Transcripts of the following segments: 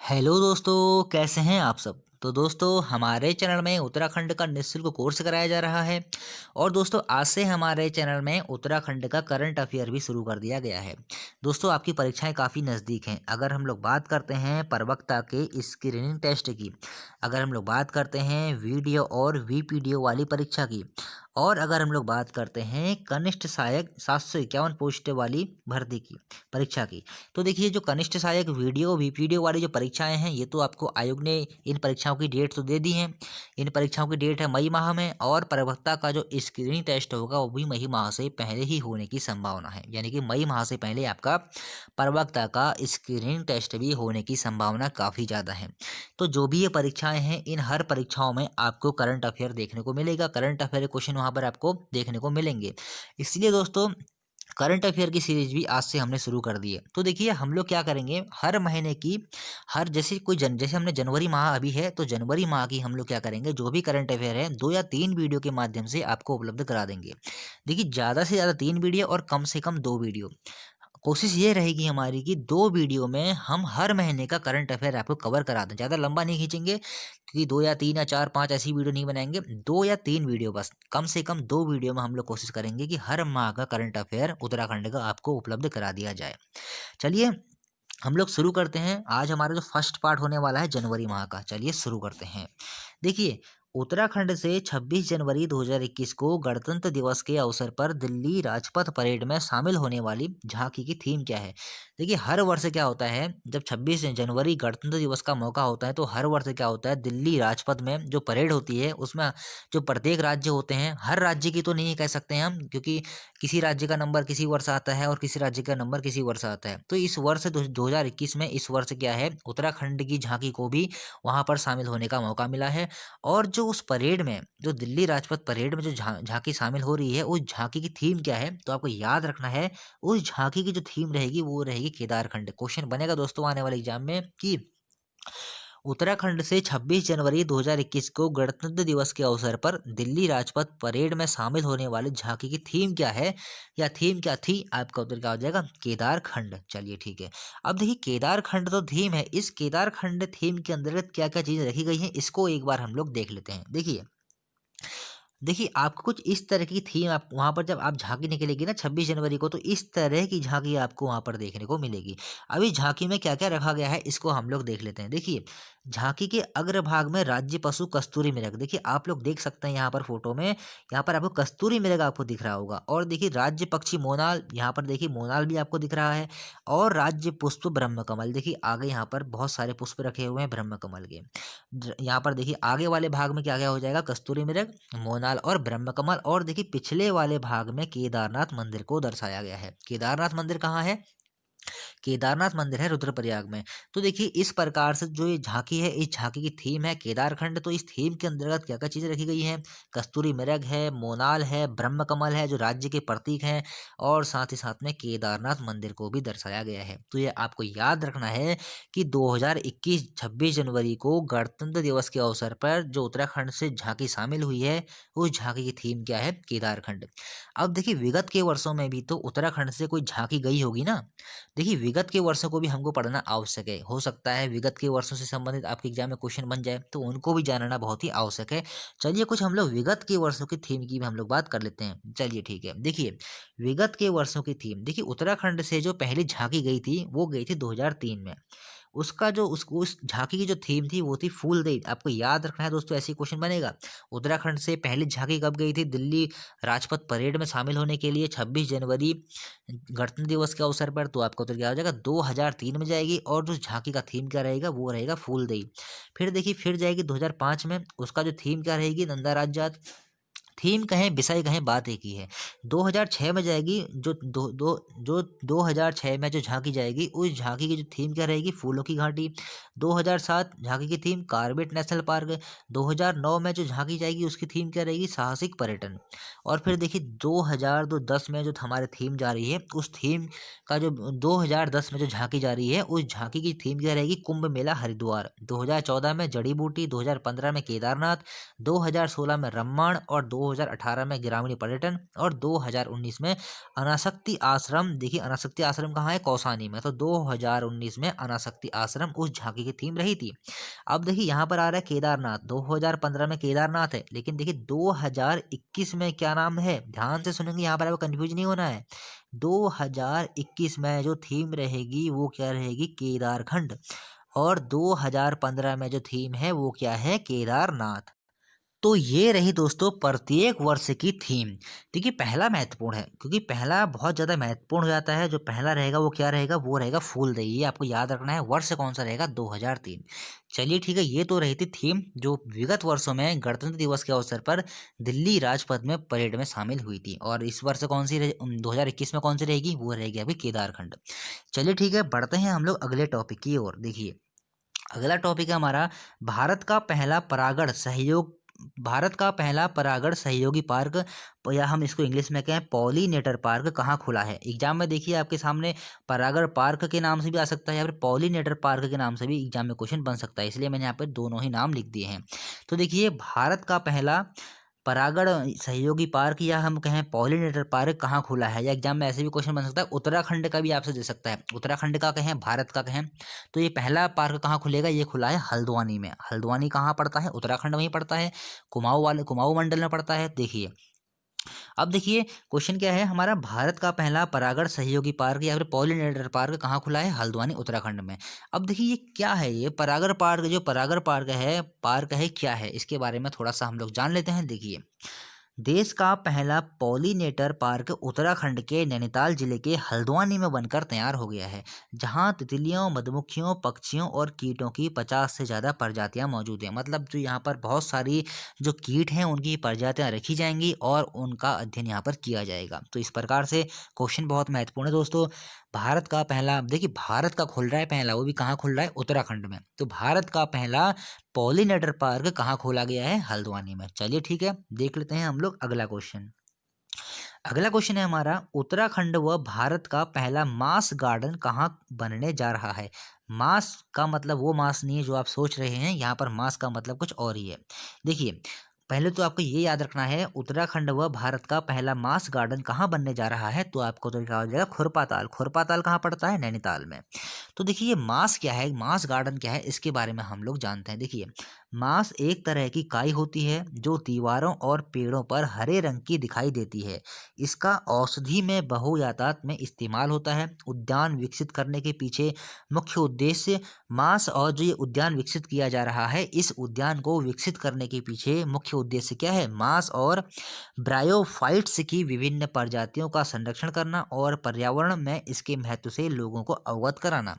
Hello दोस्तों, कैसे हैं आप सब। तो दोस्तों हमारे चैनल में उत्तराखंड का निःशुल्क कोर्स कराया जा रहा है। और दोस्तों आज से हमारे चैनल में उत्तराखंड का करंट अफेयर भी शुरू कर दिया गया है। दोस्तों आपकी परीक्षाएं काफ़ी नज़दीक हैं। अगर हम लोग बात करते हैं प्रवक्ता के स्क्रीनिंग टेस्ट की, अगर हम लोग बात करते हैं वीडियो और वीपीडीओ वाली परीक्षा की, और अगर हम लोग बात करते हैं कनिष्ठ सहायक 751 पोस्ट वाली भर्ती की परीक्षा की, तो देखिए जो कनिष्ठ सहायक वीडियो वीपीडीओ वाली जो परीक्षाएं हैं, ये तो आपको आयोग ने इन परीक्षाओं की डेट तो दे दी हैं। इन परीक्षाओं की डेट है मई माह में, और प्रवक्ता का जो स्क्रीनिंग टेस्ट होगा वो भी मई माह से पहले ही होने की संभावना है। यानी कि मई माह से पहले आपका प्रवक्ता का स्क्रीनिंग टेस्ट भी होने की संभावना काफ़ी ज़्यादा है। तो जो भी ये परीक्षाएं हैं, इन हर परीक्षाओं में आपको करंट अफेयर देखने को मिलेगा। करंट अफेयर क्वेश्चन वहाँ पर आपको देखने को मिलेंगे। इसलिए दोस्तों करंट अफेयर की सीरीज भी आज से हमने शुरू कर दी है। तो देखिए हम लोग क्या करेंगे, हर महीने की हर जैसे हमने जनवरी माह अभी है, तो जनवरी माह की हम लोग क्या करेंगे, जो भी करंट अफेयर है 2 या 3 वीडियो के माध्यम से आपको उपलब्ध करा देंगे। देखिए ज़्यादा से ज़्यादा 3 वीडियो और कम से कम 2 वीडियो। कोशिश ये रहेगी हमारी कि 2 वीडियो में हम हर महीने का करंट अफेयर आपको कवर करा दें। ज़्यादा लंबा नहीं खींचेंगे, क्योंकि 2 या 3 या 4-5 ऐसी वीडियो नहीं बनाएँगे। 2 या 3 वीडियो बस, कम से कम 2 वीडियो में हम लोग कोशिश करेंगे कि हर माह का करंट अफेयर उत्तराखंड का आपको उपलब्ध करा दिया जाए। चलिए हम लोग शुरू करते हैं। आज हमारा जो फर्स्ट पार्ट होने वाला है जनवरी माह का, चलिए शुरू करते हैं। देखिए उत्तराखंड से 26 जनवरी 2021 को गणतंत्र दिवस के अवसर पर दिल्ली राजपथ परेड में शामिल होने वाली झांकी की थीम क्या है। देखिए हर वर्ष क्या होता है, जब 26 जनवरी गणतंत्र दिवस का मौका होता है, तो हर वर्ष क्या होता है, दिल्ली राजपथ में जो परेड होती है उसमें जो प्रत्येक राज्य होते हैं, हर राज्य की तो नहीं कह सकते हैं हम, क्योंकि किसी राज्य का नंबर किसी वर्ष आता है और किसी राज्य का नंबर किसी वर्ष आता है। तो इस वर्ष 2021 में इस वर्ष क्या है, उत्तराखंड की झांकी को भी वहां पर शामिल होने का मौका मिला है। और जो उस परेड में, जो दिल्ली राजपथ परेड में जो झांकी शामिल हो रही है, उस झांकी की थीम क्या है, तो आपको याद रखना है। उस झांकी की जो थीम रहेगी वो रहेगी केदारखंड। क्वेश्चन बनेगा दोस्तों आने वाले एग्जाम में कि उत्तराखंड से 26 जनवरी 2021 को गणतंत्र दिवस के अवसर पर दिल्ली राजपथ परेड में शामिल होने वाली झांकी की थीम क्या है, या थीम क्या थी। आपका उत्तर क्या हो जाएगा, केदारखंड। चलिए ठीक है। अब देखिए केदारखंड तो थीम है, इस केदारखंड थीम के अंतर्गत क्या क्या चीजें रखी गई हैं, इसको एक बार हम लोग देख लेते हैं। देखिए आपको कुछ इस तरह की थीम, आप वहाँ पर जब आप झांकी निकलेगी ना 26 जनवरी को, तो इस तरह की झांकी आपको वहाँ पर देखने को मिलेगी। अभी झांकी में क्या क्या रखा गया है इसको हम लोग देख लेते हैं। देखिए झांकी के अग्रभाग में राज्य पशु कस्तूरी मृग, देखिए आप लोग देख सकते हैं यहाँ पर फोटो में, यहाँ पर आपको कस्तूरी मृग आपको दिख रहा होगा। और देखिए राज्य पक्षी मोनाल, यहाँ पर देखिए मोनाल भी आपको दिख रहा है। और राज्य पुष्प ब्रह्म कमल, देखिए आगे यहाँ पर बहुत सारे पुष्प रखे हुए हैं ब्रह्म कमल के। यहाँ पर देखिए आगे वाले भाग में क्या क्या हो जाएगा, कस्तूरी मृग, मोनाल और ब्रह्म कमल। और देखिए पिछले वाले भाग में केदारनाथ मंदिर को दर्शाया गया है। केदारनाथ मंदिर कहाँ है, केदारनाथ मंदिर है रुद्रप्रयाग में। तो देखिए इस प्रकार से जो ये झांकी है, इस झांकी की थीम है केदारखंड। तो इस थीम के अंतर्गत क्या क्या चीजें रखी गई हैं, कस्तूरी मृग है, मोनाल है, ब्रह्म कमल है जो राज्य के प्रतीक हैं, और साथ ही साथ में केदारनाथ मंदिर को भी दर्शाया गया है। तो ये आपको याद रखना है कि 2021 26 जनवरी को गणतंत्र दिवस के अवसर पर जो उत्तराखंड से झांकी शामिल हुई है, उस झांकी की थीम क्या है, केदारखंड। अब देखिए विगत के वर्षों में भी तो उत्तराखंड से कोई झांकी गई होगी ना। देखिए विगत के वर्षों को भी हमको पढ़ना आवश्यक है। हो सकता है विगत के वर्षों से संबंधित आपके एग्जाम में क्वेश्चन बन जाए, तो उनको भी जानना बहुत ही आवश्यक है। चलिए कुछ हम लोग विगत के वर्षों की थीम की भी हम लोग बात कर लेते हैं। चलिए ठीक है। देखिए विगत के वर्षों की थीम, देखिए उत्तराखंड से जो पहली झांकी गई थी वो गई थी 2003 में। उसका जो उस झांकी की जो थीम थी वो थी फूल देई। आपको याद रखना है दोस्तों, ऐसी क्वेश्चन बनेगा। उत्तराखंड से पहली झांकी कब गई थी, दिल्ली राजपथ परेड में शामिल होने के लिए 26 जनवरी गणतंत्र दिवस के अवसर पर। तो आपका उत्तर क्या हो जाएगा, 2003 में जाएगी। और जो झांकी का थीम क्या रहेगा, वो रहेगा फूल देई। फिर देखिए फिर जाएगी 2005 में, उसका जो थीम क्या रहेगी, नंदा राज्य। थीम कहें विषय कहें बात एक ही है। 2006 में जाएगी, जो दो दो जो 2006 में जो झांकी जाएगी, उस झांकी की जो थीम क्या रहेगी, फूलों की घाटी। 2007 झांकी की थीम कार्बेट नेशनल पार्क। 2009 में जो झांकी जाएगी उसकी थीम क्या रहेगी, साहसिक पर्यटन। और फिर देखिए 2010 में जो हमारे थीम जा रही है, उस थीम का जो 2010 में जो झांकी जा रही है, उस झांकी की थीम क्या रहेगी, कुंभ मेला हरिद्वार। 2014 में जड़ी बूटी, 2015 में केदारनाथ, 2016 में रम्माण, और 2018 में ग्रामीण पर्यटन और 2019 में अनासक्ति आश्रम। देखिए अनासक्ति आश्रम कहाँ है, कौसानी में। तो 2019 में अनासक्ति आश्रम उस झांकी की थीम रही थी। अब देखिए यहाँ पर आ रहा है केदारनाथ, 2015 में केदारनाथ है, लेकिन देखिए 2021 में क्या नाम है, ध्यान से सुनेंगे, यहाँ पर आपको कंफ्यूज नहीं होना है। 2021 में जो थीम रहेगी वो क्या रहेगी, केदारखंड। और 2015 में जो थीम है वो क्या है, केदारनाथ। तो ये रही दोस्तों प्रत्येक वर्ष की थीम। देखिए पहला महत्वपूर्ण है, क्योंकि पहला बहुत ज़्यादा महत्वपूर्ण हो जाता है। जो पहला रहेगा वो क्या रहेगा, वो रहेगा फूलदेई। ये आपको याद रखना है। वर्ष कौन सा रहेगा, 2003। चलिए ठीक है, ये तो रही थी थीम जो विगत वर्षों में गणतंत्र दिवस के अवसर पर दिल्ली राजपथ में परेड में शामिल हुई थी। और इस वर्ष कौन सी 2021 में कौन सी रहेगी, वो रहेगी अभी केदारखंड। चलिए ठीक है, बढ़ते हैं हम लोग अगले टॉपिक की ओर। देखिए अगला टॉपिक है हमारा भारत का पहला परागण सहयोग, भारत का पहला परागण सहयोगी पार्क, या हम इसको इंग्लिश में कहें पॉलिनेटर पार्क, कहाँ खुला है। एग्जाम में देखिए आपके सामने परागण पार्क के नाम से भी आ सकता है या फिर पॉलिनेटर पार्क के नाम से भी एग्जाम में क्वेश्चन बन सकता है, इसलिए मैंने यहाँ पे दोनों ही नाम लिख दिए हैं। तो देखिए भारत का पहला परागण सहयोगी पार्क या हम कहें पॉलिनेटर पार्क कहाँ खुला है, या एग्जाम में ऐसे भी क्वेश्चन बन सकता है, उत्तराखंड का भी आपसे दे सकता है। उत्तराखंड का कहें, भारत का कहें, तो ये पहला पार्क कहाँ खुलेगा, ये खुला है हल्द्वानी में। हल्द्वानी कहाँ पड़ता है, उत्तराखंड में ही पड़ता है, कुमाऊं मंडल में पड़ता है। देखिए अब देखिए क्वेश्चन क्या है हमारा, भारत का पहला परागण सहयोगी पार्क या फिर पॉलिनेटर पार्क कहाँ खुला है, हल्द्वानी उत्तराखंड में। अब देखिए ये क्या है, ये परागण पार्क, जो परागण पार्क है क्या है, इसके बारे में थोड़ा सा हम लोग जान लेते हैं। देखिए देश का पहला पॉलिनेटर पार्क उत्तराखंड के नैनीताल जिले के हल्द्वानी में बनकर तैयार हो गया है, जहां तितलियों, मधुमक्खियों, पक्षियों और कीटों की 50 से ज़्यादा प्रजातियां मौजूद हैं। मतलब जो यहाँ पर बहुत सारी जो कीट हैं उनकी प्रजातियां रखी जाएंगी और उनका अध्ययन यहाँ पर किया जाएगा। तो इस प्रकार से क्वेश्चन बहुत महत्वपूर्ण है दोस्तों। भारत का पहला, देखिए भारत का खुल रहा है पहला, वो भी कहाँ खुल रहा है, उत्तराखंड में। तो भारत का पहला पॉलिनेटर पार्क कहाँ खोला गया है, हल्द्वानी में। चलिए ठीक है, देख लेते हैं हम लोग अगला क्वेश्चन। अगला क्वेश्चन है हमारा, उत्तराखंड व भारत का पहला मास गार्डन कहाँ बनने जा रहा है। मास का मतलब वो मास नहीं है जो आप सोच रहे हैं, यहाँ पर मास का मतलब कुछ और ही है। देखिए पहले तो आपको ये याद रखना है, उत्तराखंड व भारत का पहला मास गार्डन कहाँ बनने जा रहा है, तो आपको तो क्या हो जाएगा, खुरपाताल। खुरपाताल कहाँ पड़ता है, नैनीताल में। तो देखिए ये मास क्या है, मास गार्डन क्या है, इसके बारे में हम लोग जानते हैं। देखिए मास एक तरह की काई होती है जो दीवारों और पेड़ों पर हरे रंग की दिखाई देती है। इसका औषधि में बहुतायत में इस्तेमाल होता है। उद्यान विकसित करने के पीछे मुख्य उद्देश्य मास, और जो ये उद्यान विकसित किया जा रहा है, इस उद्यान को विकसित करने के पीछे मुख्य उद्देश्य क्या है, मास और ब्रायोफाइट्स की विभिन्न प्रजातियों का संरक्षण करना और पर्यावरण में इसके महत्व से लोगों को अवगत कराना।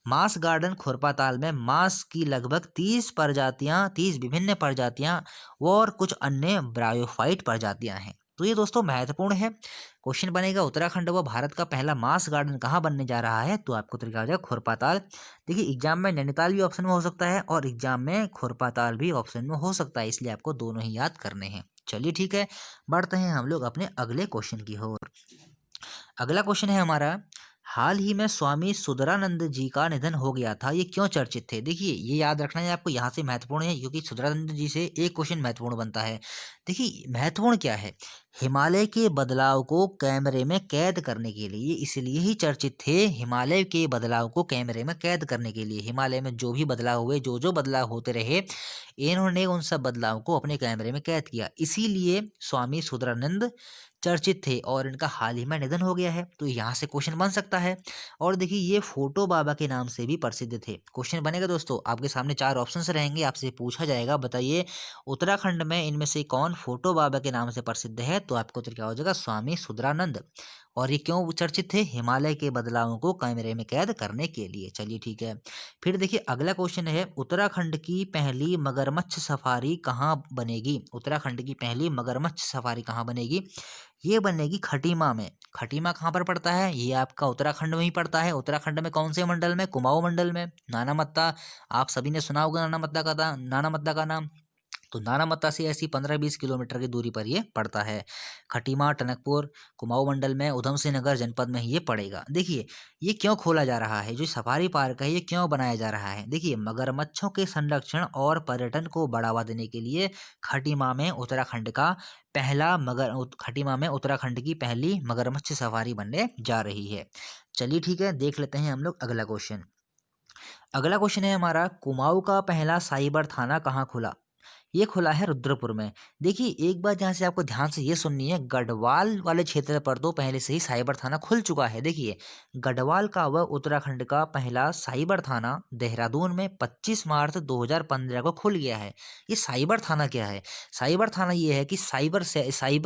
मास गार्डन खुरपाताल में मास की लगभग 30 विभिन्न प्रजातियां और कुछ अन्य ब्रायोफाइट प्रजातियां हैं। तो ये दोस्तों महत्वपूर्ण है। क्वेश्चन बनेगा, उत्तराखंड व भारत का पहला मास गार्डन कहाँ बनने जा रहा है, तो आपको तरीका हो जाएगा खुरपाताल। देखिए एग्जाम में नैनीताल भी ऑप्शन में हो सकता है और एग्जाम में खुरपाताल भी ऑप्शन में हो सकता है, इसलिए आपको दोनों ही याद करने हैं। चलिए ठीक है, बढ़ते हैं हम लोग अपने अगले क्वेश्चन की ओर। अगला क्वेश्चन है हमारा, हाल ही में स्वामी सुधरानंद जी का निधन हो गया था, ये क्यों चर्चित थे। देखिए ये याद रखना है आपको, यहाँ से महत्वपूर्ण है, क्योंकि सुधरानंद जी से एक क्वेश्चन महत्वपूर्ण बनता है। देखिए महत्वपूर्ण क्या है, हिमालय के बदलाव को कैमरे में कैद करने के लिए, इसलिए ही चर्चित थे। हिमालय के बदलाव को कैमरे में कैद करने के लिए, हिमालय में जो भी बदलाव हुए, जो जो बदलाव होते रहे, इन्होंने उन सब बदलाव को अपने कैमरे में कैद किया, इसीलिए स्वामी सुधरानंद चर्चित थे और इनका हाल ही में निधन हो गया है। तो यहाँ से क्वेश्चन बन सकता है। और देखिए ये फोटो बाबा के नाम से भी प्रसिद्ध थे। क्वेश्चन बनेगा दोस्तों, आपके सामने 4 ऑप्शंस रहेंगे, आपसे पूछा जाएगा बताइए उत्तराखंड में इनमें से कौन फोटो बाबा के नाम से प्रसिद्ध है, तो आपको तो क्या हो जाएगा, स्वामी सुधरानंद। और ये क्यों चर्चित थे, हिमालय के बदलावों को कैमरे में कैद करने के लिए। चलिए ठीक है, फिर देखिए अगला क्वेश्चन है, उत्तराखंड की पहली मगरमच्छ सफारी कहाँ बनेगी। उत्तराखंड की पहली मगरमच्छ सफारी कहाँ बनेगी, ये बनेगी खटीमा में। खटीमा कहाँ पर पड़ता है, ये आपका उत्तराखंड में ही पड़ता है। उत्तराखंड में कौन से मंडल में, कुमाऊं मंडल में। नानामत्ता, आप सभी ने सुना होगा नानामत्ता का नाम। तो नानामत्ता से ऐसी 15-20 किलोमीटर की दूरी पर ये पड़ता है। खटीमा, टनकपुर, कुमाऊं मंडल में उधम सिंह नगर जनपद में ही ये पड़ेगा। देखिए, ये क्यों खोला जा रहा है, जो सफारी पार्क है ये क्यों बनाया जा रहा है? देखिए, मगरमच्छों के संरक्षण और पर्यटन को बढ़ावा देने के लिए खटीमा में उत्तराखंड का खटीमा में उत्तराखंड की पहली मगरमच्छ सफारी बनने जा रही है। चलिए ठीक है, देख लेते हैं हम लोग अगला क्वेश्चन। अगला क्वेश्चन है हमारा, कुमाऊं का पहला साइबर थाना कहाँ खुला? ये खुला है रुद्रपुर में। देखिए, एक बात यहाँ से आपको ध्यान से ये सुननी है, गढ़वाल वाले क्षेत्र पर तो पहले से ही साइबर थाना खुल चुका है। देखिए, गढ़वाल का व उत्तराखंड का पहला साइबर थाना देहरादून में 25 मार्च 2015 को खुल गया है। ये साइबर थाना क्या है? साइबर थाना ये है कि साइबर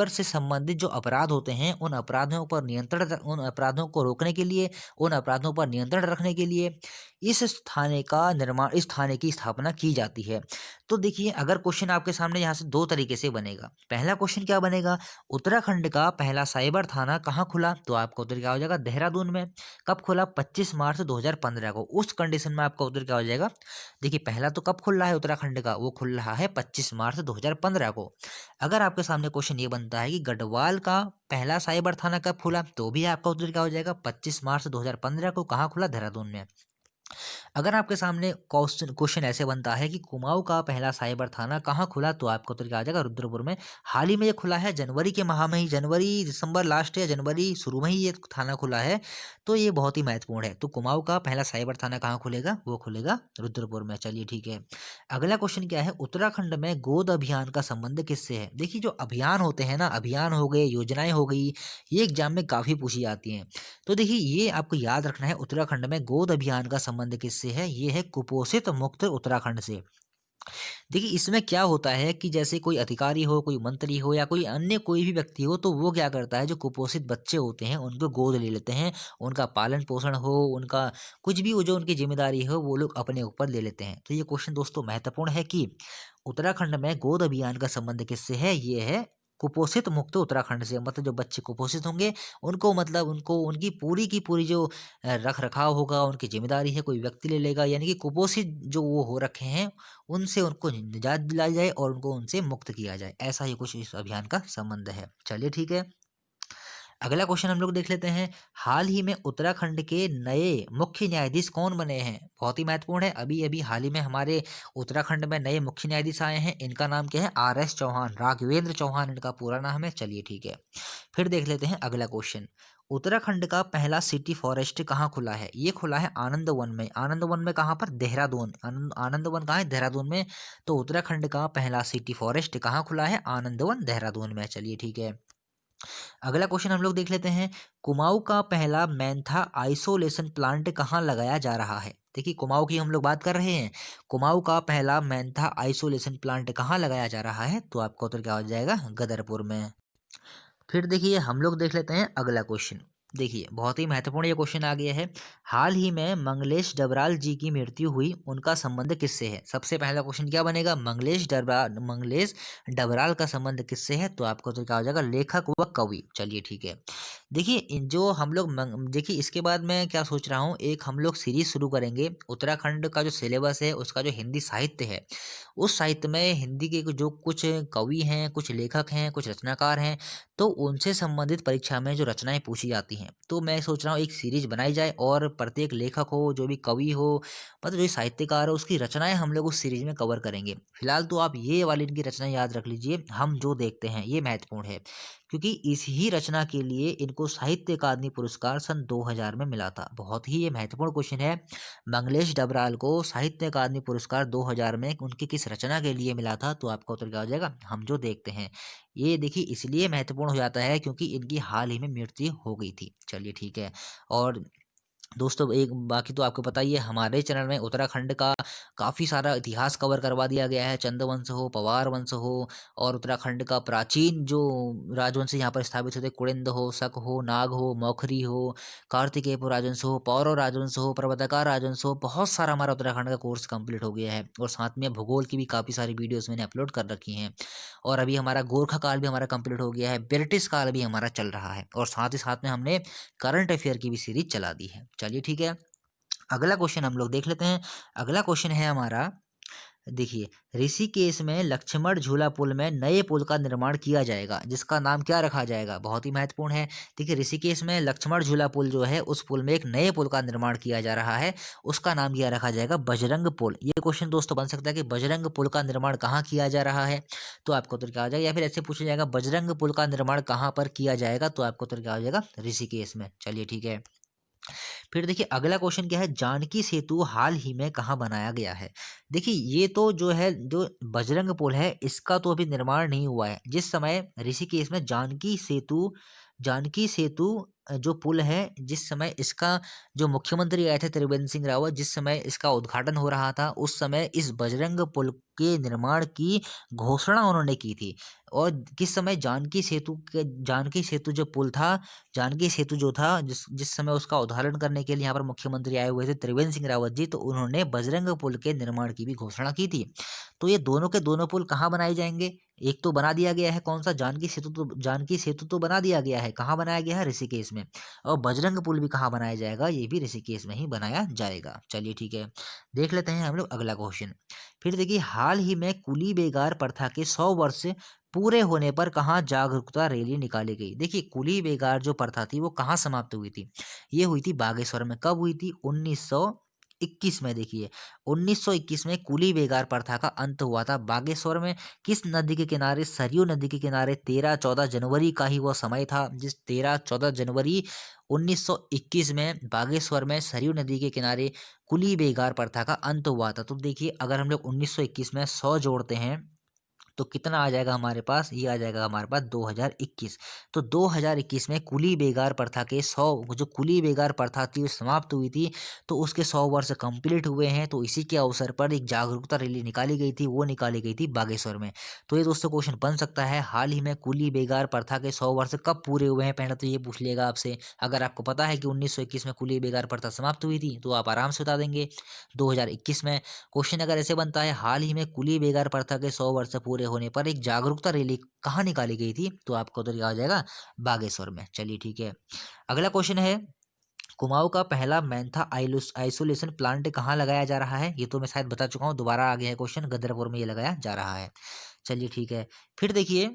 से संबंधित जो अपराध होते हैं, उन अपराधों को रोकने के लिए, उन अपराधों पर नियंत्रण रखने के लिए इस थाने की स्थापना की जाती है। तो देखिए, अगर क्वेश्चन आपके सामने यहाँ से दो तरीके से बनेगा। पहला क्वेश्चन क्या बनेगा, उत्तराखंड का पहला साइबर थाना कहाँ खुला? तो आपका उत्तर क्या हो जाएगा, देहरादून में। कब खुला? 25 मार्च 2015 को। उस कंडीशन में आपका उत्तर क्या हो जाएगा? देखिए, पहला तो कब खुल रहा है उत्तराखंड का, वो खुल रहा है 25 मार्च 2015 को। अगर आपके सामने क्वेश्चन ये बनता है कि गढ़वाल का पहला साइबर थाना कब खुला, तो भी आपका उत्तर क्या हो जाएगा, 25 मार्च 2015 को। कहाँ खुला? देहरादून में। अगर आपके सामने क्वेश्चन क्वेश्चन ऐसे बनता है कि कुमाऊं का पहला साइबर थाना कहाँ खुला, तो आपको उत्तर क्या आ जाएगा, रुद्रपुर में। हाल ही में ये खुला है, जनवरी के माह में ही, जनवरी दिसंबर लास्ट या जनवरी शुरू में ही ये थाना खुला है। तो ये बहुत ही महत्वपूर्ण है। तो कुमाऊं का पहला साइबर थाना कहाँ खुलेगा? वो खुलेगा रुद्रपुर में। चलिए ठीक है, अगला क्वेश्चन क्या है, उत्तराखंड में गोद अभियान का संबंध किससे है? देखिए, जो अभियान होते हैं ना, अभियान हो गए, योजनाएं हो गई, ये एग्जाम में काफी पूछी जाती हैं। तो देखिए, ये आपको याद रखना है, उत्तराखंड में गोद अभियान का संबंध किससे है? ये है कुपोषित मुक्त उत्तराखंड से। देखिए, इसमें क्या होता है कि जैसे कोई अधिकारी हो, कोई मंत्री हो या कोई अन्य कोई भी व्यक्ति हो, तो वो क्या करता है, जो कुपोषित बच्चे होते हैं उनको गोद ले लेते हैं। उनका पालन पोषण हो, उनका कुछ भी हो, जो उनकी जिम्मेदारी हो, वो लोग अपने ऊपर ले लेते हैं। तो ये क्वेश्चन दोस्तों महत्वपूर्ण है कि उत्तराखंड में गोद अभियान का संबंध किससे है? ये है कुपोषित मुक्त उत्तराखंड से। मतलब जो बच्चे कुपोषित होंगे, उनको मतलब उनको उनकी पूरी की पूरी जो रख रखाव होगा, उनकी जिम्मेदारी है, कोई व्यक्ति ले लेगा। यानी कि कुपोषित जो वो हो रखे हैं, उनसे उनको निजात दिलाई जाए और उनको उनसे मुक्त किया जाए। ऐसा ही कुछ इस अभियान का संबंध है। चलिए ठीक है, अगला क्वेश्चन हम लोग देख लेते हैं। हाल ही में उत्तराखंड के नए मुख्य न्यायाधीश कौन बने हैं? बहुत ही महत्वपूर्ण है। अभी अभी हाल ही में हमारे उत्तराखंड में नए मुख्य न्यायाधीश आए हैं। इनका नाम क्या है? RS चौहान, राघवेंद्र चौहान इनका पूरा नाम है। चलिए ठीक है, फिर देख लेते हैं अगला क्वेश्चन। उत्तराखंड का पहला सिटी फॉरेस्ट कहाँ खुला है? ये खुला है आनंद वन में। आनंद वन में कहाँ पर? देहरादून। आनंद वन कहाँ है? देहरादून में। तो उत्तराखंड का पहला सिटी फॉरेस्ट कहाँ खुला है? आनंद वन, देहरादून में। चलिए ठीक है, अगला क्वेश्चन हम लोग देख लेते हैं। कुमाऊं का पहला मैंथा आइसोलेशन प्लांट कहाँ लगाया जा रहा है? देखिए, कुमाऊं की हम लोग बात कर रहे हैं। कुमाऊं का पहला मैंथा आइसोलेशन प्लांट कहाँ लगाया जा रहा है? तो आपका उत्तर क्या हो जाएगा? गदरपुर में। फिर देखिए, हम लोग देख लेते हैं अगला क्वेश्चन। देखिए, बहुत ही महत्वपूर्ण ये क्वेश्चन आ गया है। हाल ही में मंगलेश डबराल जी की मृत्यु हुई, उनका संबंध किससे है? सबसे पहला क्वेश्चन क्या बनेगा? मंगलेश डबराल का संबंध किससे है? तो आपको तो क्या हो जाएगा? लेखक व कवि। चलिए ठीक है, देखिए, जो हम लोग देखिए, इसके बाद मैं क्या सोच रहा हूँ, एक हम लोग सीरीज शुरू करेंगे। उत्तराखंड का जो सिलेबस है, उसका जो हिंदी साहित्य है, उस साहित्य में हिंदी के जो कुछ कवि हैं, कुछ लेखक हैं, कुछ रचनाकार हैं, तो उनसे संबंधित परीक्षा में जो रचनाएँ पूछी जाती हैं, तो मैं सोच रहा हूँ एक सीरीज़ बनाई जाए और प्रत्येक लेखक हो, जो भी कवि हो, मतलब जो साहित्यकार हो, उसकी रचनाएँ हम लोग उस सीरीज़ में कवर करेंगे। फिलहाल तो आप ये वाली इनकी रचनाएँ याद रख लीजिए, हम जो देखते हैं, ये महत्वपूर्ण है। क्योंकि इस ही रचना के लिए इनको साहित्य अकादमी पुरस्कार सन 2000 में मिला था। बहुत ही ये महत्वपूर्ण क्वेश्चन है। मंगलेश डबराल को साहित्य अकादमी पुरस्कार 2000 में उनकी किस रचना के लिए मिला था? तो आपका उत्तर क्या हो जाएगा? हम जो देखते हैं। ये देखिए, इसलिए महत्वपूर्ण हो जाता है क्योंकि इनकी हाल ही में मृत्यु हो गई थी। चलिए ठीक है, और दोस्तों, एक बाकी तो आपको पता ही है, हमारे चैनल में उत्तराखंड का काफ़ी सारा इतिहास कवर करवा दिया गया है। चंद वंश हो, पवार वंश हो, और उत्तराखंड का प्राचीन जो राजवंश यहाँ पर स्थापित हुए थे, कुड़िंद हो, शक हो, नाग हो, मौखरी हो, कार्तिकेयपुर राजवंश हो, पौरव राजवंश हो, पर्वतकार राजवंश हो, बहुत सारा हमारा उत्तराखंड का कोर्स कंप्लीट हो गया है। और साथ में भूगोल की भी काफ़ी सारी वीडियोज़ मैंने अपलोड कर रखी हैं। और अभी हमारा गोरखा काल भी हमारा कंप्लीट हो गया है, ब्रिटिश काल भी हमारा चल रहा है, और साथ ही साथ में हमने करंट अफेयर की भी सीरीज चला दी है। चलिए ठीक है, अगला क्वेश्चन हम लोग देख लेते हैं। अगला क्वेश्चन है हमारा, देखिए, ऋषिकेश में लक्ष्मण झूला पुल में नए पुल का निर्माण किया जाएगा, जिसका नाम क्या रखा जाएगा? बहुत ही महत्वपूर्ण है। देखिए, ऋषिकेश में लक्ष्मण झूला पुल जो है, उस पुल में एक नए पुल का निर्माण किया जा रहा है, उसका नाम क्या रखा जाएगा? बजरंग पुल। ये क्वेश्चन दोस्तों बन सकता है कि बजरंग पुल का निर्माण कहाँ किया जा रहा है? तो आपका उत्तर क्या हो जाएगा? या फिर ऐसे पूछा जाएगा बजरंग पुल का निर्माण कहाँ पर किया जाएगा? तो आपका उत्तर क्या हो जाएगा? ऋषिकेश में। चलिए ठीक है। फिर देखिए अगला क्वेश्चन क्या है, जानकी सेतु हाल ही में कहाँ बनाया गया है? देखिए ये तो जो है, जो बजरंग पुल है, इसका तो अभी निर्माण नहीं हुआ है। जिस समय ऋषिकेश में जानकी सेतु जो पुल है, जिस समय इसका जो मुख्यमंत्री आए थे त्रिवेंद्र सिंह रावत, जिस समय इसका उद्घाटन हो रहा था, उस समय इस बजरंग पुल के निर्माण की घोषणा उन्होंने की थी। और किस समय जानकी सेतु जो पुल था, जानकी सेतु जो था, जिस जिस समय उसका उद्घाटन करने के लिए यहाँ पर मुख्यमंत्री आए हुए थे त्रिवेंद्र सिंह रावत जी, तो उन्होंने बजरंग पुल के निर्माण की भी घोषणा की थी। तो ये दोनों के दोनों पुल कहाँ बनाए जाएंगे? एक तो बना दिया गया है, कौन सा? जानकी सेतु तो बना दिया गया है। कहाँ बनाया गया है? ऋषिकेश में। और बजरंग पुल भी कहाँ बनाया जाएगा? ये भी ऋषिकेश में ही बनाया जाएगा। चलिए ठीक है, देख लेते हैं हम लोग अगला क्वेश्चन। फिर देखिए, हाल ही में कुली बेगार प्रथा के 100 वर्ष पूरे होने पर कहाँ जागरूकता रैली निकाली गई? देखिए, कुली बेगार जो प्रथा थी वो कहाँ समाप्त हुई थी? ये हुई थी बागेश्वर में। कब हुई थी? 1921 में। देखिए, 1921 में कुली बेगार प्रथा का अंत हुआ था बागेश्वर में। किस नदी के किनारे? सरयू नदी के किनारे। 13-14 जनवरी का ही वो समय था, जिस 13-14 जनवरी 1921 में बागेश्वर में सरयू नदी के किनारे कुली बेगार प्रथा का अंत हुआ था। तो देखिए, अगर हम लोग 1921 में 100 जोड़ते हैं तो कितना आ जाएगा हमारे पास? ये आ जाएगा हमारे पास 2021। तो 2021 में कुली बेगार प्रथा के 100, जो कुली बेगार प्रथा थी वो समाप्त हुई थी, तो उसके 100 वर्ष कंप्लीट हुए हैं। तो इसी के अवसर पर एक जागरूकता रैली निकाली गई थी, वो निकाली गई थी बागेश्वर में। तो ये दोस्तों क्वेश्चन बन सकता है, हाल ही में कुली बेगार प्रथा के 100 वर्ष कब पूरे हुए हैं? पहले तो ये पूछ लेगा आपसे। अगर आपको पता है कि 1921 में कुली बेगार प्रथा समाप्त हुई थी, तो आप आराम से बता देंगे 2021 में। क्वेश्चन अगर ऐसे बनता है, हाल ही में कुली बेगार प्रथा के 100 वर्ष पूरे होने पर एक जागरूकता रैली कहाँ निकाली गई थी? तो आपको तो क्या हो जाएगा? बागेश्वर में। चलिए ठीक है, अगला क्वेश्चन है, कुमाऊं का पहला मैंथा आइसोलेशन प्लांट कहाँ लगाया जा रहा है? ये तो मैं शायद बता चुका हूँ, दोबारा आ गया है क्वेश्चन, गदरपुर में ये लगाया जा रहा है। चलिए ठीक है। फिर देखिए,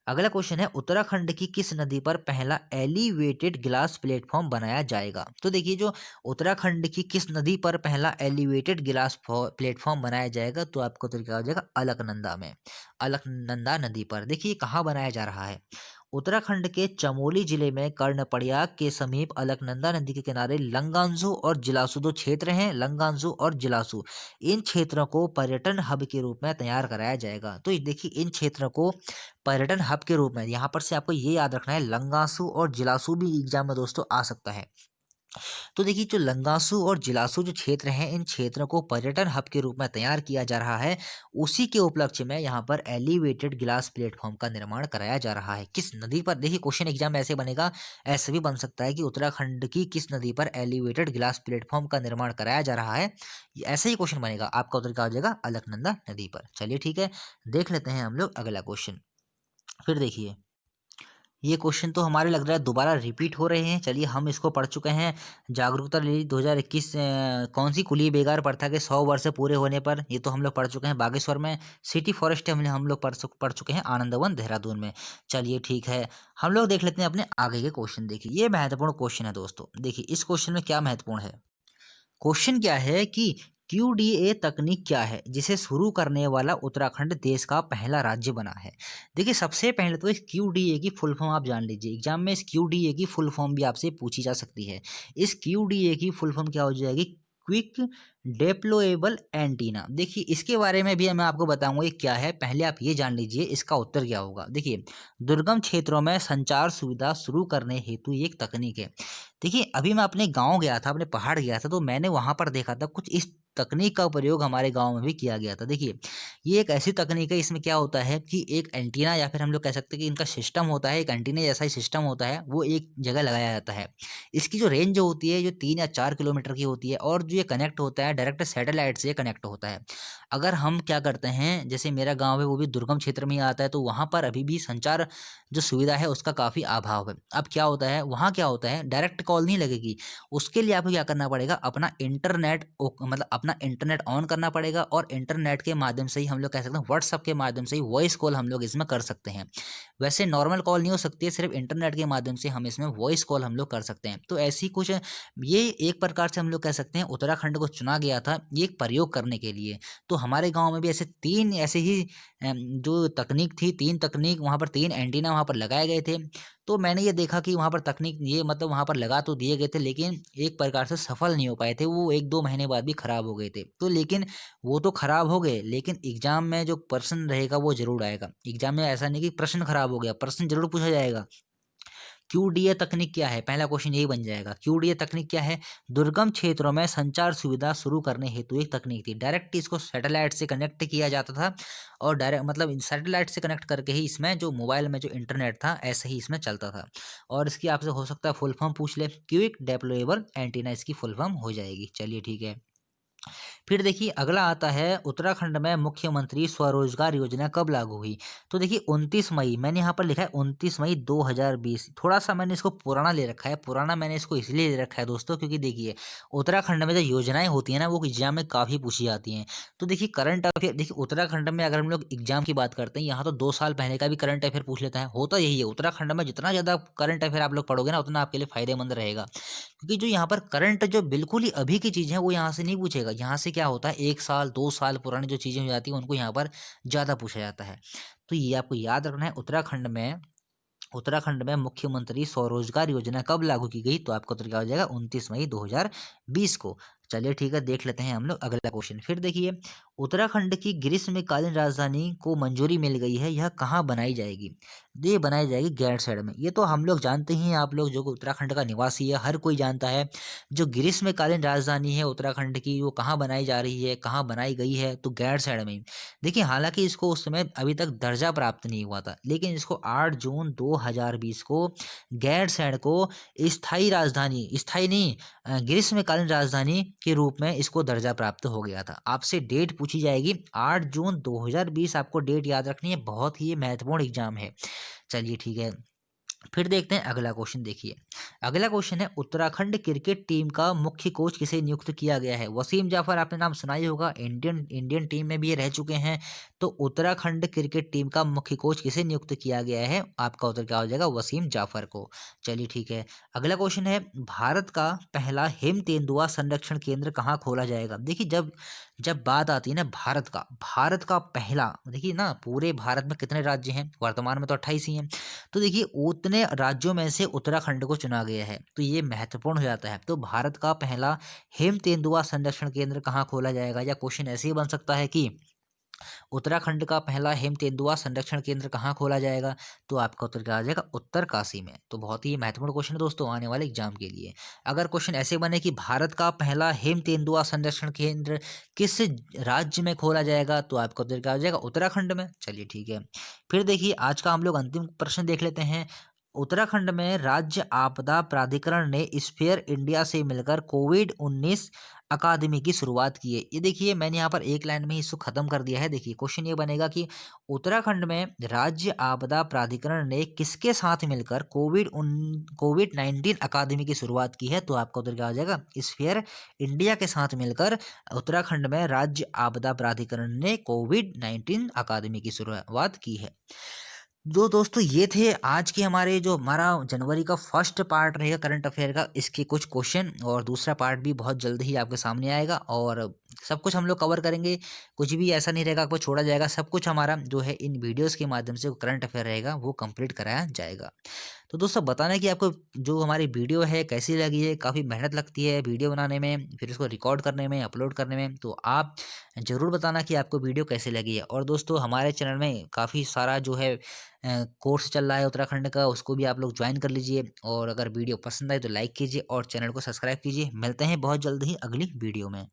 अगला क्वेश्चन है, उत्तराखंड की किस नदी पर पहला एलिवेटेड ग्लास प्लेटफॉर्म बनाया जाएगा? तो देखिए, जो उत्तराखंड की किस नदी पर पहला एलिवेटेड ग्लास प्लेटफॉर्म बनाया जाएगा? तो आपको तो क्या हो जाएगा? अलकनंदा में। अलकनंदा नदी पर। देखिए कहाँ बनाया जा रहा है? उत्तराखंड के चमोली जिले में कर्णप्रयाग के समीप अलकनंदा नदी के किनारे लंगांसू और जिलासू दो क्षेत्र हैं। लंगांसू और जिलासू, इन क्षेत्रों को पर्यटन हब के रूप में तैयार कराया जाएगा। तो ये देखिए, इन क्षेत्रों को पर्यटन हब के रूप में, यहाँ पर से आपको ये याद रखना है, लंगासू और जिलासू भी एग्जाम में दोस्तों आ सकता है। तो देखिए, जो लंगासू और जिलासू जो क्षेत्र हैं, इन क्षेत्रों को पर्यटन हब के रूप में तैयार किया जा रहा है। उसी के उपलक्ष्य में यहाँ पर एलिवेटेड ग्लास प्लेटफॉर्म का निर्माण कराया जा रहा है। किस नदी पर? देखिए, क्वेश्चन एग्जाम में ऐसे बनेगा, ऐसे भी बन सकता है कि उत्तराखंड की किस नदी पर एलिवेटेड ग्लास प्लेटफॉर्म का निर्माण कराया जा रहा है। ऐसे ही क्वेश्चन बनेगा। आपका उत्तर क्या हो जाएगा? अलकनंदा नदी पर। चलिए ठीक है, देख लेते हैं हम लोग अगला क्वेश्चन। फिर देखिए, ये क्वेश्चन तो हमारे लग रहा है दोबारा रिपीट हो रहे हैं। चलिए, हम इसको पढ़ चुके हैं। जागरूकता रैली 2021 कौन सी? कुली बेगार प्रथा के 100 वर्ष पूरे होने पर, ये तो हम लोग पढ़ चुके हैं बागेश्वर में। सिटी फॉरेस्ट हम लोग पढ़ चुके हैं आनंदवन देहरादून में। चलिए ठीक है, हम लोग देख लेते हैं अपने आगे के क्वेश्चन। देखिए, ये महत्वपूर्ण क्वेश्चन है दोस्तों। देखिए, इस क्वेश्चन में क्या महत्वपूर्ण है? क्वेश्चन क्या है कि क्यूडीए तकनीक क्या है जिसे शुरू करने वाला उत्तराखंड देश का पहला राज्य बना है? देखिए, सबसे पहले तो इस क्यूडीए की फुल फॉर्म आप जान लीजिए। एग्जाम में इस क्यूडीए की फुल फॉर्म भी आपसे पूछी जा सकती है। इस क्यूडीए की फुल फॉर्म क्या हो जाएगी? Quick deployable antenna. देखिए, इसके बारे में भी मैं आपको बताऊंगा ये क्या है। पहले आप ये जान लीजिए इसका उत्तर क्या होगा। देखिए, दुर्गम क्षेत्रों में संचार सुविधा शुरू करने हेतु ये एक तकनीक है। देखिए, अभी मैं अपने गाँव गया था, अपने पहाड़ गया था, तो मैंने वहाँ पर देखा था कुछ इस तकनीक का प्रयोग हमारे गाँव में भी किया गया था। देखिए, ये एक ऐसी तकनीक है, इसमें क्या होता है कि एक एंटीना, या फिर हम लोग कह सकते हैं कि इनका सिस्टम होता है, एक एंटीना जैसा ही सिस्टम होता है, वो एक जगह लगाया जाता है। इसकी जो रेंज जो होती है, जो 3 या 4 किलोमीटर की होती है, और जो ये कनेक्ट होता है डायरेक्ट सैटेलाइट से कनेक्ट होता है। अगर हम क्या करते हैं, जैसे मेरा गाँव है वो भी दुर्गम क्षेत्र में ही आता है, तो वहाँ पर अभी भी संचार जो सुविधा है उसका काफ़ी अभाव है। अब क्या होता है, वहाँ क्या होता है, डायरेक्ट कॉल नहीं लगेगी। उसके लिए आपको क्या करना पड़ेगा, अपना इंटरनेट मतलब अपना अपना इंटरनेट ऑन करना पड़ेगा और इंटरनेट के माध्यम से ही हम लोग कह सकते हैं व्हाट्सअप के माध्यम से ही वॉइस कॉल हम लोग इसमें कर सकते हैं। वैसे नॉर्मल कॉल नहीं हो सकती है, सिर्फ इंटरनेट के माध्यम से हम इसमें वॉइस कॉल हम लोग कर सकते हैं। तो ऐसी कुछ ये एक प्रकार से हम लोग कह सकते हैं उत्तराखंड को चुना गया था ये एक प्रयोग करने के लिए। तो हमारे गाँव में भी ऐसे 3 ऐसे ही जो तकनीक थी, 3 तकनीक वहाँ पर 3 एंटीना वहाँ पर लगाए गए थे। तो मैंने ये देखा कि वहाँ पर तकनीक ये मतलब वहाँ पर लगा तो दिए गए थे, लेकिन एक प्रकार से सफल नहीं हो पाए थे। वो 1-2 महीने बाद भी खराब हो गए थे। तो लेकिन वो तो खराब हो गए, लेकिन एग्ज़ाम में जो प्रश्न रहेगा वो ज़रूर आएगा। एग्ज़ाम में ऐसा नहीं कि प्रश्न खराब हो गया, प्रश्न ज़रूर पूछा जाएगा। क्यूडीए तकनीक क्या है? पहला क्वेश्चन यही बन जाएगा। क्यूडीए तकनीक क्या है? दुर्गम क्षेत्रों में संचार सुविधा शुरू करने हेतु एक तकनीक थी। डायरेक्ट इसको सैटेलाइट से कनेक्ट किया जाता था और डायरेक्ट मतलब सैटेलाइट से कनेक्ट करके ही इसमें जो मोबाइल में जो इंटरनेट था, ऐसे ही इसमें चलता था। और इसकी आपसे हो सकता है फुल फॉर्म पूछ ले, क्विक डिप्लॉयबल एंटीना इसकी फुल फॉर्म हो जाएगी। चलिए ठीक है। फिर देखिए अगला आता है उत्तराखंड में मुख्यमंत्री स्वरोजगार योजना कब लागू हुई? तो देखिए 29 मई मैंने यहाँ पर लिखा है 29 मई 2020। थोड़ा-सा मैंने इसको पुराना ले रखा है। पुराना मैंने इसको इसलिए ले रखा है दोस्तों क्योंकि देखिए उत्तराखंड में जो योजनाएँ होती हैं ना वो एग्ज़ाम में काफ़ी पूछी जाती हैं। तो देखिए करंट अफेयर देखिए उत्तराखंड में अगर हम लोग एग्ज़ाम की बात करते हैं यहाँ तो 2 साल पहले का भी करंट अफेयर पूछ लेता है। होता यही है उत्तराखंड में जितना ज़्यादा करंट अफेयर आप लोग पढ़ोगे ना उतना आपके लिए फ़ायदेमंद रहेगा। क्योंकि जो यहाँ पर करंट जो बिल्कुल ही अभी की चीज़ है वो यहाँ से नहीं पूछेगा। यहाँ से क्या होता है 1 साल 2 साल पुरानी जो चीज़ें हो जाती हैं उनको यहाँ पर ज़्यादा पूछा जाता है। तो ये आपको याद रखना है उत्तराखंड में मुख्यमंत्री स्वरोजगार योजना कब लागू की गई? तो आपका उत्तर क्या हो जाएगा 29 मई 2020 को। चलिए ठीक है, देख लेते हैं हम लोग अगला क्वेश्चन। फिर देखिए उत्तराखंड की ग्रीष्मकालीन राजधानी को मंजूरी मिल गई है, यह कहाँ बनाई जाएगी? ये बनाई जाएगी गैरसैंण में। ये तो हम लोग जानते ही हैं, आप लोग जो उत्तराखंड का निवासी है हर कोई जानता है। जो ग्रीष्मकालीन राजधानी है उत्तराखंड की वो कहाँ बनाई जा रही है, कहाँ बनाई गई है? तो गैरसैंण में। देखिए हालाँकि इसको उस समय अभी तक दर्जा प्राप्त नहीं हुआ था, लेकिन इसको 8 जून 2020 को गैरसैंण को स्थायी नहीं ग्रीष्मकालीन राजधानी के रूप में इसको दर्जा प्राप्त हो गया था। आपसे डेट पूछी जाएगी 8 जून 2020 आपको डेट याद रखनी है, बहुत ही ये महत्वपूर्ण एग्ज़ाम है। चलिए ठीक है। फिर देखते हैं अगला क्वेश्चन देखिए। अगला क्वेश्चन है उत्तराखंड क्रिकेट टीम का मुख्य कोच किसे नियुक्त किया गया है? वसीम जाफर आपने नाम सुना ही होगा, इंडियन इंडियन टीम में भी ये रह चुके हैं। तो उत्तराखंड क्रिकेट टीम का मुख्य कोच किसे नियुक्त किया गया है? आपका उत्तर क्या हो जाएगा? वसीम जाफर को। चलिए ठीक है। अगला क्वेश्चन है भारत का पहला हिम तेंदुआ संरक्षण केंद्र कहाँ खोला जाएगा? देखिए जब जब बात आती है ना भारत का पहला, देखिए ना पूरे भारत में कितने राज्य हैं? वर्तमान में तो 28 ही हैं। तो देखिए उतने राज्यों में से उत्तराखंड को चुना गया है, तो ये महत्वपूर्ण हो जाता है। तो भारत का पहला हिम तेंदुआ संरक्षण केंद्र कहाँ खोला जाएगा? या क्वेश्चन ऐसे ही बन सकता है कि उत्तराखंड का पहला हिम तेंदुआ संरक्षण केंद्र कहाँ खोला जाएगा? तो आपका उत्तर क्या आ जाएगा? उत्तरकाशी में। तो बहुत ही महत्वपूर्ण क्वेश्चन है दोस्तों आने वाले एग्जाम के लिए। अगर क्वेश्चन ऐसे बने कि भारत का पहला हिम तेंदुआ संरक्षण केंद्र किस राज्य में खोला जाएगा? तो आपका उत्तर क्या आ जाएगा? उत्तराखंड में। चलिए ठीक है। फिर देखिए आज का हम लोग अंतिम प्रश्न देख लेते हैं। उत्तराखंड में राज्य आपदा प्राधिकरण ने स्फेयर इंडिया से मिलकर कोविड-19 अकादमी की शुरुआत की है। ये देखिए मैंने यहाँ पर एक लाइन में ही इसको खत्म कर दिया है। देखिए क्वेश्चन ये बनेगा कि उत्तराखंड में राज्य आपदा प्राधिकरण ने किसके साथ मिलकर कोविड-19 अकादमी की शुरुआत की है? तो आपका उत्तर क्या हो जाएगा? स्फेयर इंडिया के साथ मिलकर उत्तराखंड में राज्य आपदा प्राधिकरण ने कोविड-19 अकादमी की शुरुआत की है। जो दोस्तों ये थे आज के हमारे जो हमारा जनवरी का फर्स्ट पार्ट रहेगा करंट अफेयर का, इसके कुछ क्वेश्चन और दूसरा पार्ट भी बहुत जल्द ही आपके सामने आएगा और सब कुछ हम लोग कवर करेंगे। कुछ भी ऐसा नहीं रहेगा आपको छोड़ा जाएगा, सब कुछ हमारा जो है इन वीडियोस के माध्यम से करंट अफेयर रहेगा वो कंप्लीट कराया जाएगा। तो दोस्तों बताना कि आपको जो हमारी वीडियो है कैसी लगी है। काफ़ी मेहनत लगती है वीडियो बनाने में, फिर उसको रिकॉर्ड करने में, अपलोड करने में, तो आप ज़रूर बताना कि आपको वीडियो कैसी लगी है। और दोस्तों हमारे चैनल में काफ़ी सारा जो है कोर्स चल रहा है उत्तराखंड का, उसको भी आप लोग ज्वाइन कर लीजिए। और अगर वीडियो पसंद आए तो लाइक कीजिए और चैनल को सब्सक्राइब कीजिए। मिलते हैं बहुत जल्द ही अगली वीडियो में।